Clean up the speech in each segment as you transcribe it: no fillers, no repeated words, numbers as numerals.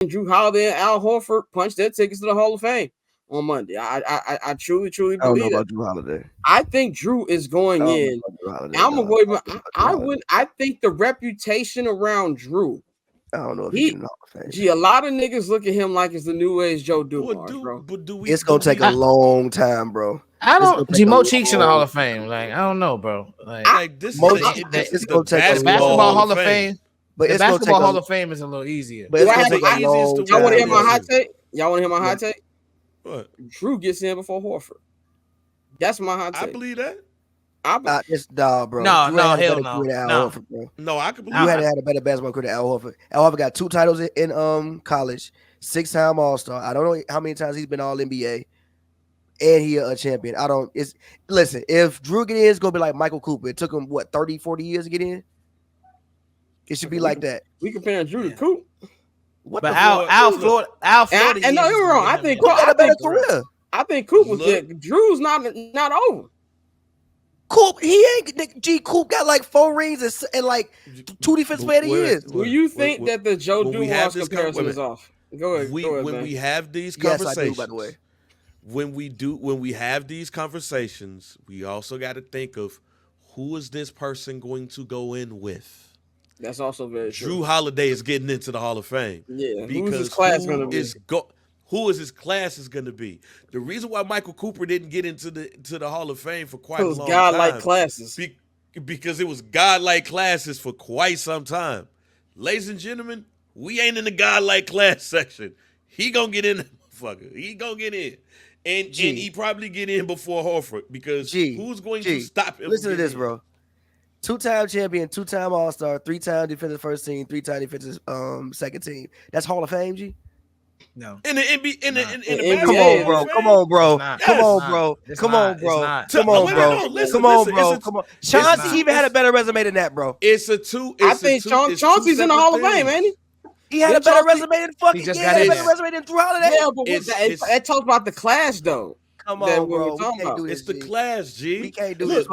Jrue Holiday and Al Horford punch their tickets to the Hall of Fame on Monday. I truly I don't know believe that. about Jrue Holiday. I think Jrue is going in. I'm gonna go even. I wouldn't. I think the reputation around Jrue. I don't know if he can. Gee, a lot of niggas look at him like it's the new age Joe Dumars, bro. But it's gonna take a long time, bro. I don't. Mo Cheeks in the Hall of Fame. Like I don't know, bro. Like this is the basketball Hall of Fame. But the basketball Hall of Fame is a little easier. But it's gonna take a long time. Y'all want to hear my hot take? Y'all want to hear my hot take? What? Jrue gets in before Horford. That's my hot take. I believe that. It's bro. No, hell no. Horford, bro. No, I could believe you had a better basketball career than Al Horford. Al Horford got 2 titles in college, 6-time All-Star. I don't know how many times he's been All NBA, and he a champion. Listen, if Jrue get in, it's gonna be like Michael Cooper. It took him 30, 40 years to get in. It should be like that. We comparing Jrue to Coop. But Al Florida. And no, you're wrong. I think Coop got a better career. I think Coop was good. Drew's not over. Coop, he ain't. Coop got like 4 rings and like 2 defensive player of the year. Do you think that the Joe Dumars comparison is off? Go ahead. When we have these conversations, yes, I do, by the way. When we have these conversations, we also got to think of who is this person going to go in with. That's also very true. Jrue Holiday is getting into the Hall of Fame. Yeah, who's his class going to be? Who is his class is going to be? The reason why Michael Cooper didn't get into the Hall of Fame for quite a long time. Godlike classes. Because it was godlike classes for quite some time. Ladies and gentlemen, we ain't in the godlike class section. He gonna get in, motherfucker. He gonna get in. And he probably get in before Horford because who's going to stop him? Listen to this, bro. 2-time champion, 2-time All-Star, 3-time defensive first team, 3-time defensive second team. That's Hall of Fame, G? No. In the NBA, in the basketball. Come on, bro. Come on, bro. Chauncey even had a better resume than that, bro. I think Chauncey's in the Hall of Fame, ain't he? He had a better resume than fucking. He had a better resume than Jrue Holiday. Yeah, but that talks about the class, though. Come on, bro. It's the class, G. We can't do this.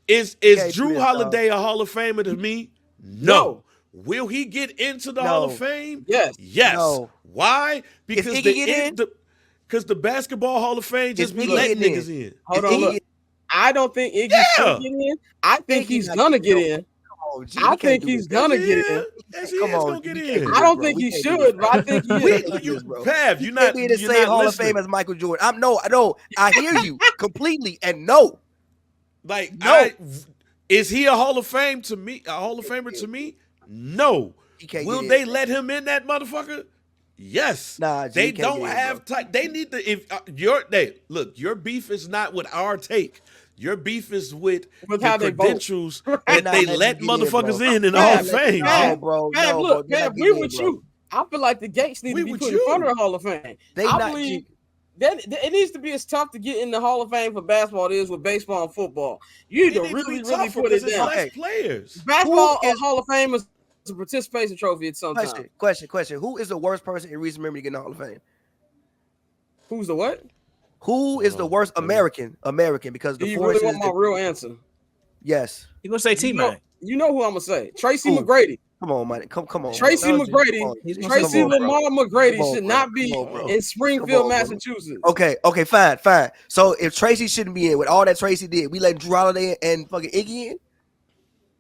Is Jrue Holiday a Hall of Famer to me? No. Will he get into the Hall of Fame? Yes. No. Why? Because the Basketball Hall of Fame just be letting niggas in. Hold on, look. I don't think Iggy should get in. I think he's gonna get in. I think he's gonna get in. Come on, get in. I don't think he should, but I think he is. Pav, you're not in the same Hall of Fame as Michael Jordan. I hear you completely, and no. Is he a Hall of Fame to me? A Hall of Famer to me? No. Will they let him in that motherfucker? Yes. Nah, they don't have time. They need to. Your beef is not with our take. Your beef is with the credentials that they let motherfuckers in the Hall of Fame. No, bro. Look, we with you. I feel like the gates need to be put in front of the Hall of Fame. I believe that it needs to be as tough to get in the Hall of Fame for basketball as it is with baseball and football. You need to really put it down. Players. Basketball and Hall of Fame is a participation trophy at some time. Question. Who is the worst person in recent memory to get in the Hall of Fame? Who's the what? Who is the worst American? Because the you really want my real answer? Yes. You gonna say T-Man? You know who I'm gonna say? Tracy McGrady. Come on, man. Come on. Tracy McGrady. Tracy Lamar McGrady should not be in Springfield, Massachusetts. Okay, fine. So if Tracy shouldn't be in with all that Tracy did, we let Jrue Holiday and fucking Iggy in?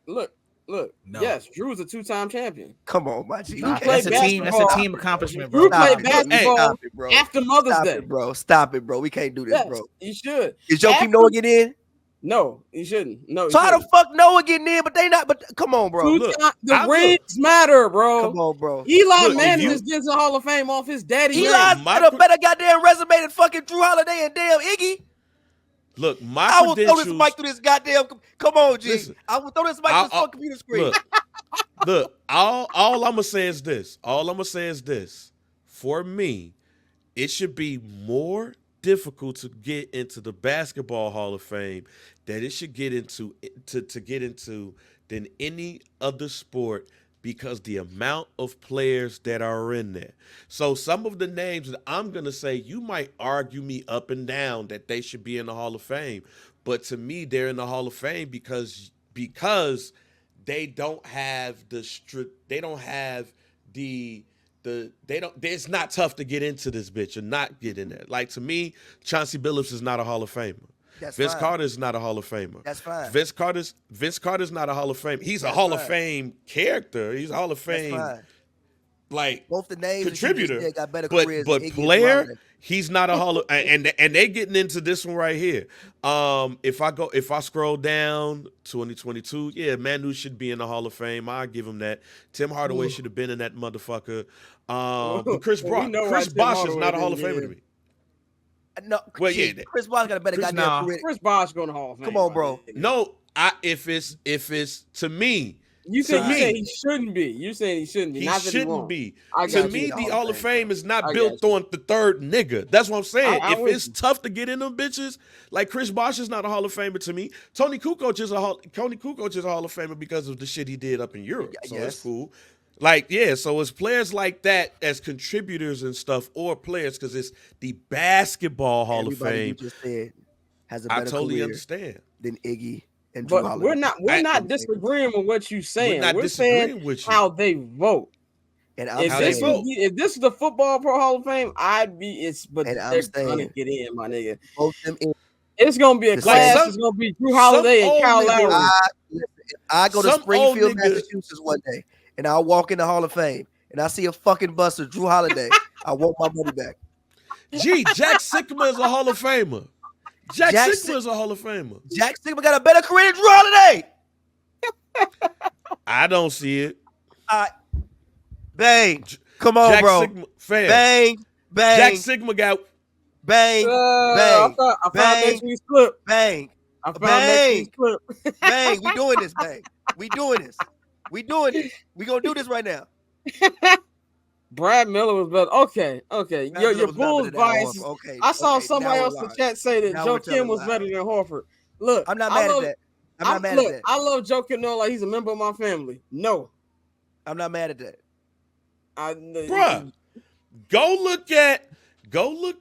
Look. No. Yes, Drew's a 2-time champion. Come on, my G. That's a team accomplishment, bro. Drew played basketball after Mother's Day. Stop it, bro. We can't do this, bro. You should. Is Joakim Noah get in? No, he shouldn't. No. So how the fuck Noah getting in, but they not? But come on, bro. The rings matter, bro. Come on, bro. Eli Manning is getting to the Hall of Fame off his daddy. Eli's got a better goddamn resume than fucking Jrue Holiday and damn Iggy. Look, I will throw this mic through this goddamn. Come on, G. I will throw this mic through this fucking computer screen. Look, all I'm gonna say is this. For me, it should be more difficult to get into the Basketball Hall of Fame that it should get into to get into than any other sport, because the amount of players that are in there. So some of the names that I'm going to say, you might argue me up and down that they should be in the Hall of Fame. But to me, they're in the Hall of Fame because they don't have the It's not tough to get into this bitch and not get in there. Like, to me, Chauncey Billups is not a Hall of Famer. Vince Carter is not a Hall of Famer. That's fine. Vince Carter's not a Hall of Fame. He's a Hall of Fame character. He's a Hall of Fame, like, both the names contributor. Got better but careers player, he's not a Hall of and they getting into this one right here. If I scroll down 2022, yeah, Manu should be in the Hall of Fame. I give him that. Tim Hardaway should have been in that motherfucker. But Chris Bosh is not a Hall of Famer to me. No, well, yeah, Chris Bosh got a better goddamn career. Chris Bosh going to Hall of Fame. Come on, bro. No, if it's to me. You say he shouldn't be. You saying he shouldn't be. He not that shouldn't he be. To me, the Hall of Fame is not built on the third nigga. That's what I'm saying. If it's tough to get in them bitches, like Chris Bosh is not a Hall of Famer to me. Tony Kukoc is a Hall of Famer because of the shit he did up in Europe. So that's cool. Like, yeah, so it's players like that as contributors and stuff, or players, because it's the basketball Hall of Fame. You just said has a better I totally career understand than Iggy and Jrue Holiday. We're not disagreeing with what you're saying. We're saying with you. How they vote. And if this is the Football Pro Hall of Fame, but and they're gonna get in, my nigga. Both them in. It's gonna be a class. It's gonna be Jrue Holiday and Kyle Lowry. I go to Springfield, Massachusetts one day, and I'll walk in the Hall of Fame, and I see a fucking buster, Jrue Holiday. I want my money back. Jack Sikma is a Hall of Famer. Jack Sikma is a Hall of Famer. Jack Sikma got a better career than Jrue Holiday. I don't see it. Bang. Come on, Jack bro. Sigma, fair. Bang. Jack Sigma got bang. I found next week's clip. Bang. I found next week's clip. Bang. We doing this, bang. We doing this. We gonna do this right now. Brad Miller was better. Okay. Your Bulls bias. Okay. I saw somebody else in the chat say that Joe Kim was better than Horford. Look, I'm not mad at that. I'm not mad at that. I love Joe Kim like he's a member of my family. No. I'm not mad at that. Bruh, go look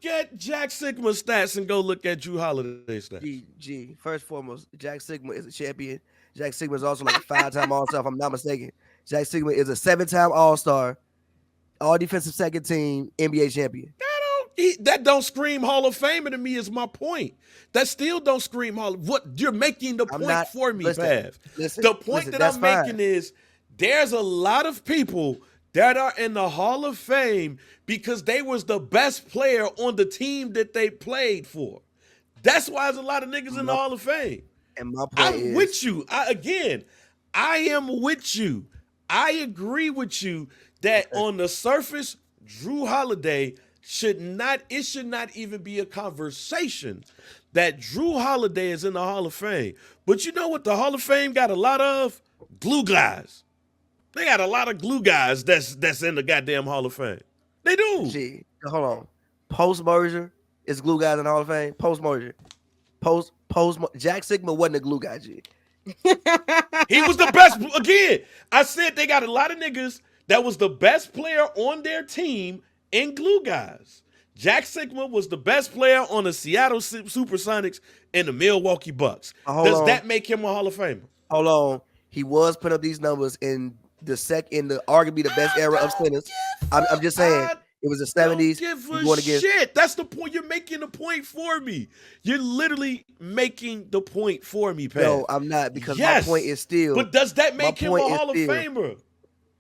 at Jack Sigma's stats and go look at Jrue Holiday's stats. First and foremost, Jack Sigma is a champion. Jack Sigma is also like a 5-time All-Star, if I'm not mistaken. Jack Sigma is a 7-time All-Star, All-Defensive Second Team, NBA champion. That don't scream Hall of Famer to me is my point. That still don't scream Hall of... What you're making the point for me, Pav. The point that I'm making is there's a lot of people that are in the Hall of Fame because they was the best player on the team that they played for. That's why there's a lot of niggas in the Hall of Fame. And my point I'm with you. I am with you. I agree with you that on the surface, Jrue Holiday should not even be a conversation that Jrue Holiday is in the Hall of Fame. But you know what the Hall of Fame got a lot of? Glue guys. They got a lot of glue guys that's in the goddamn Hall of Fame. They do. Gee, hold on. Post-merger is glue guys in the Hall of Fame? Post-merger. Jack Sigma wasn't a glue guy, G. He was the best. Again, I said they got a lot of niggas that was the best player on their team in glue guys. Jack Sigma was the best player on the Seattle Supersonics and the Milwaukee Bucks. Does that make him a Hall of Famer? Hold on. He was putting up these numbers in the arguably the best era of centers. I'm just saying. It was the 70s. Shit. That's the point. You're making the point for me. You're literally making the point for me, Pat. No, I'm not, because my point is still. But does that make him a Hall of Famer?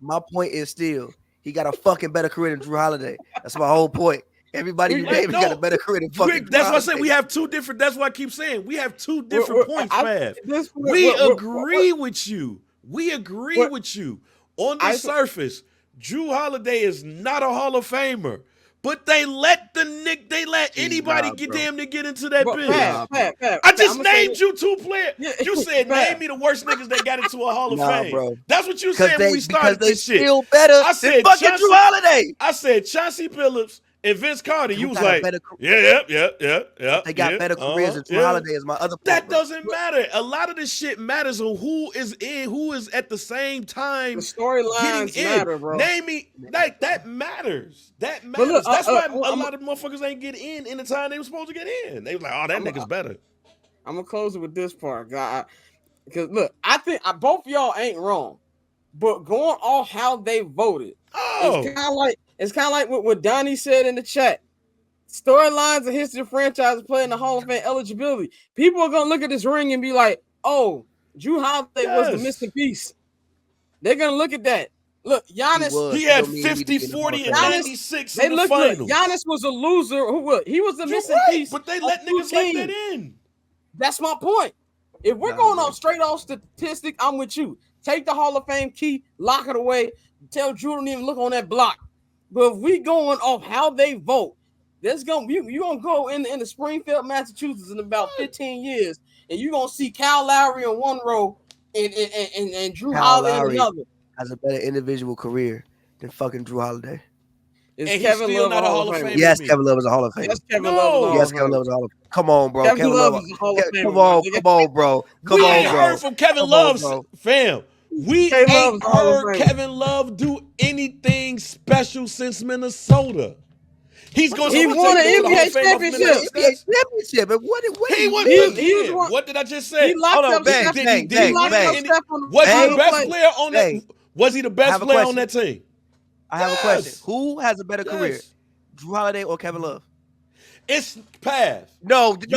My point is still, he got a fucking better career than Jrue Holiday. That's my whole point. Everybody you name got a better career than fucking Jrue That's why I say we have two different. That's why I keep saying we have two different points, Fab. We agree with you. We agree with you. On the surface, Jrue Holiday is not a Hall of Famer, but they let anybody damn near get into that bitch. I just named you two players. You said name me the worst niggas that got into a Hall of Fame. Bro. That's what you said when we started this shit. Still better than fucking Jrue Holiday. I said Chauncey Billups and Vince Carter. You was like, yeah. They got better careers than Jrue Holiday is my other point. That doesn't matter. A lot of this shit matters on who is at the same time. The storylines matter, bro. Name me, like, that matters. That matters. Look, that's why a lot of motherfuckers ain't get in the time they were supposed to get in. They was like, oh, that nigga's better. I'm gonna close it with this part, guy. Because look, I think both of y'all ain't wrong, but going off how they voted, it's kind of like It's kind of like what Donnie said in the chat. Storylines and history of franchises playing the Hall of Fame eligibility. People are gonna look at this ring and be like, "Oh, Jrue Holiday was the missing piece." They're gonna look at that. Look, Giannis. He had 50, 40, and 96 in the finals. Giannis was a loser. He was the missing piece. But they let niggas like that in. That's my point. If we're going off straight off statistic, I'm with you. Take the Hall of Fame key, lock it away. Tell Jrue don't even look on that block. But if we going off how they vote, you're gonna go in the Springfield, Massachusetts in about 15 years, and you're gonna see Kyle Lowry in one row and Jrue Holiday in another. Has a better individual career than fucking Jrue Holiday. Is Kevin Love not a Hall of Fame? Yes, Kevin Love is a Hall of Fame. Yes, Kevin Love is a Hall of Fame. Come on, bro. Kevin Love is a Hall of Fame. Come on, bro. We ain't heard from Kevin Love, fam. We ain't heard Kevin Love do anything special since Minnesota. He won an NBA championship. But what did I just say? He locked up Steph. Was he the best player on that? Was he the best player on that team? I have a question. Who has a better career, Jrue Holiday or Kevin Love? It's Pav. No. I just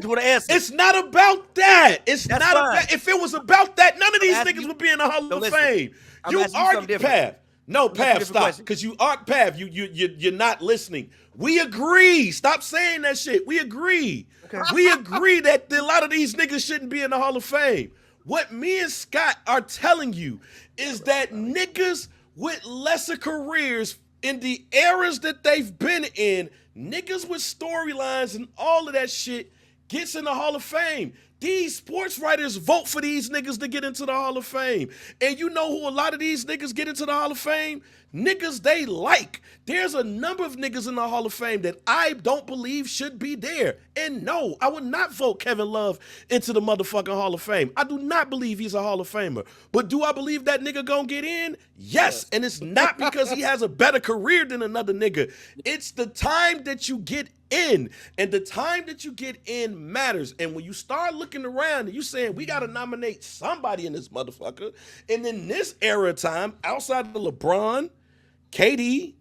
want to answer. It's not about that. It's not about. If it was about that, none of these niggas would be in the Hall of Fame. You argue, Pav. No, Pav, stop. Because you aren't Pav. You're not listening. We agree. Stop saying that shit. We agree. Okay. We agree that a lot of these niggas shouldn't be in the Hall of Fame. What me and Scott are telling you is that niggas with lesser careers in the eras that they've been in, niggas with storylines and all of that shit gets in the Hall of Fame. These sports writers vote for these niggas to get into the Hall of Fame. And you know who a lot of these niggas get into the Hall of Fame? Niggas they like. There's a number of niggas in the Hall of Fame that I don't believe should be there. And no, I would not vote Kevin Love into the motherfucking Hall of Fame. I do not believe he's a Hall of Famer. But do I believe that nigga gonna get in? Yes. And it's not because he has a better career than another nigga. It's the time that you get in. And the time that you get in matters. And when you start looking around and you saying we gotta nominate somebody in this motherfucker, and in this era of time, outside of LeBron, KD,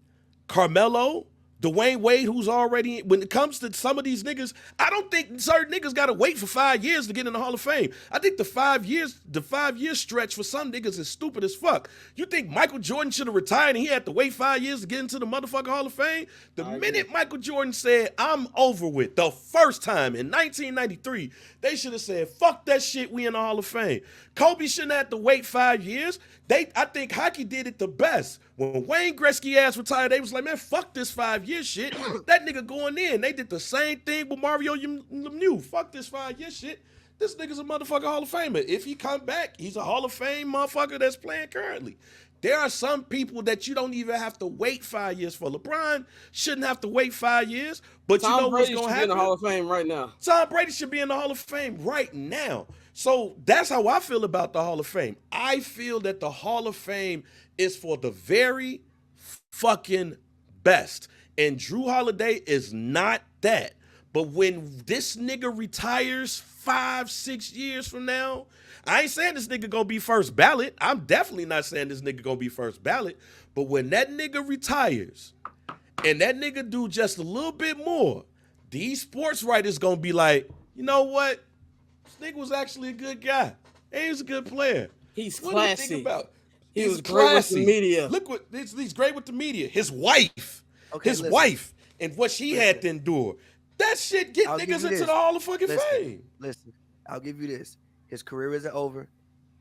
Carmelo, Dwayne Wade, who's already, when it comes to some of these niggas, I don't think certain niggas got to wait for 5 years to get in the Hall of Fame. I think the 5 year stretch for some niggas is stupid as fuck. You think Michael Jordan should have retired and he had to wait 5 years to get into the motherfucking Hall of Fame? The minute Michael Jordan said, I'm over with, the first time in 1993, they should have said, fuck that shit, we in the Hall of Fame. Kobe shouldn't have to wait 5 years. I think hockey did it the best. When Wayne Gretzky ass retired, they was like, man, fuck this 5 year shit. That nigga going in. They did the same thing with Mario Lemieux. Fuck this 5 year shit. This nigga's a motherfucking Hall of Famer. If he come back, he's a Hall of Fame motherfucker that's playing currently. There are some people that you don't even have to wait 5 years for. LeBron shouldn't have to wait 5 years, but you know what's going to happen? Tom Brady should be in the Hall of Fame right now. Tom Brady should be in the Hall of Fame right now. So that's how I feel about the Hall of Fame. I feel that the Hall of Fame is for the very fucking best. And Jrue Holiday is not that. But when this nigga retires 5-6 years from now, I ain't saying this nigga gonna be first ballot. I'm definitely not saying this nigga gonna be first ballot. But when that nigga retires and that nigga do just a little bit more, these sports writers gonna be like, you know what? This nigga was actually a good guy. He was a good player. He's what classy. Do you think about? He was great with the media. Look what he's great with the media. His wife. Wife and what she had to endure. That shit get niggas into the Hall of fucking Fame. Listen, I'll give you this. His career isn't over.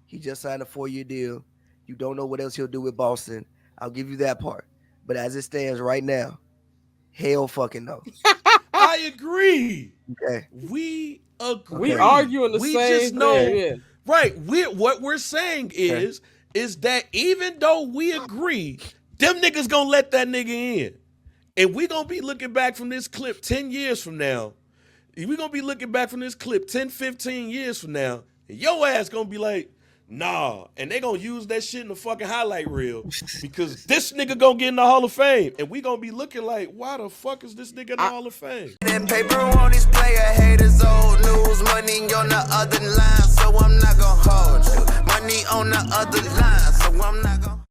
He just signed a 4-year deal. You don't know what else he'll do with Boston. I'll give you that part. But as it stands right now, hell fucking no. I agree. Okay. We agree. We arguing the same just know, thing. Yeah. Right. What we're saying is that even though we agree, them niggas gonna let that nigga in. And we gonna be looking back from this clip 10 years from now. We gonna be looking back from this clip 10, 15 years from now. And your ass gonna be like, nah. And they gonna use that shit in the fucking highlight reel because this nigga gonna get in the Hall of Fame. And we gonna be looking like, why the fuck is this nigga in the Hall of Fame? That paper on these player haters, old news, money on the other line, so I'm not gonna hold you. Money on the other line, so I'm not gonna